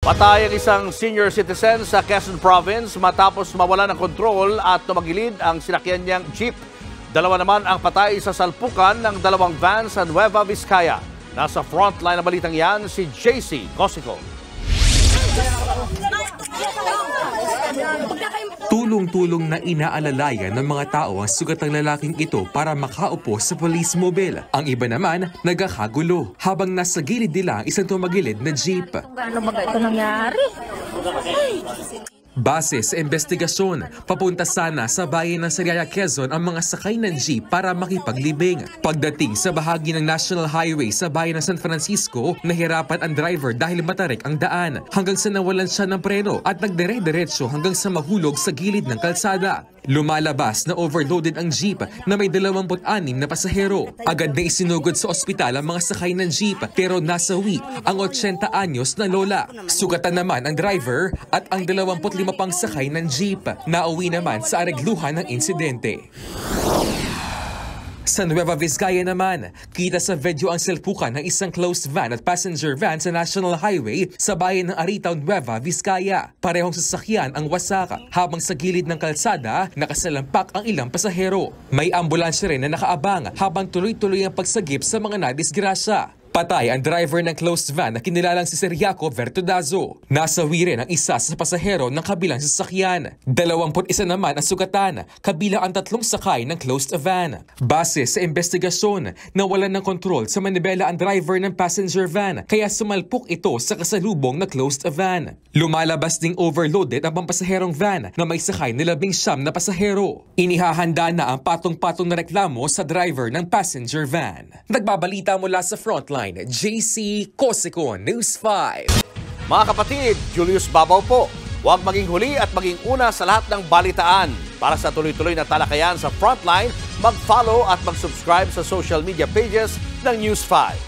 Patay ang isang senior citizen sa Quezon Province matapos mawala ng kontrol at tumagilid ang sinakyan niyang jeep. Dalawa naman ang patay sa salpukan ng dalawang van sa Nueva Vizcaya. Nasa frontline na balitang yan si JC Cosico. Tulong-tulong na inaalalayan ng mga tao ang sugatang lalaking ito para makaupo sa police mobile. Ang iba naman, nagkakagulo habang nasa gilid nila ang isang tumagilid na jeep. Ano ba ito nangyari? Base sa investigasyon, papunta sana sa bayan ng Sariaya, Quezon ang mga sakay ng jeep para makipaglibing. Pagdating sa bahagi ng National Highway sa bayan ng San Francisco, nahirapan ang driver dahil matarik ang daan hanggang sa nawalan siya ng preno at nagdire-diretso hanggang sa mahulog sa gilid ng kalsada. Lumalabas na overloaded ang jeep na may 26 na pasahero. Agad na isinugod sa ospital ang mga sakay ng jeep pero nasawi ang 80 anyos na lola. Sugatan naman ang driver at ang 25 pang sakay ng jeep. Nauwi naman sa aregluhan ng insidente. Sa Nueva Vizcaya naman, kita sa video ang salpukan ng isang closed van at passenger van sa National Highway sa bayan ng Arita, Nueva Vizcaya. Parehong sasakyan ang wasak habang sa gilid ng kalsada nakasalampak ang ilang pasahero. May ambulansya rin na nakaabang habang tuloy-tuloy ang pagsagip sa mga nadisgrasya. Patay ang driver ng closed van na kinilalang si Seriaco Vertudazo. Nasawi rin ang isa sa pasahero ng kabilang sasakyan. 21 naman ang sugatan, kabilang ang 3 sakay ng closed van. Base sa investigasyon, nawalan ng kontrol sa manibela ang driver ng passenger van kaya sumalpok ito sa kasalubong na closed van. Lumalabas ding overloaded ang pampasaherong van na may sakay na 19 na pasahero. Inihahanda na ang patong-patong na reklamo sa driver ng passenger van. Nagbabalita mula sa frontline, JC Cosico, News 5. Mga kapatid, Julius Babaw po. Huwag maging huli at maging una sa lahat ng balitaan. Para sa tuloy-tuloy na talakayan sa Frontline, mag-follow at mag-subscribe sa social media pages ng News 5.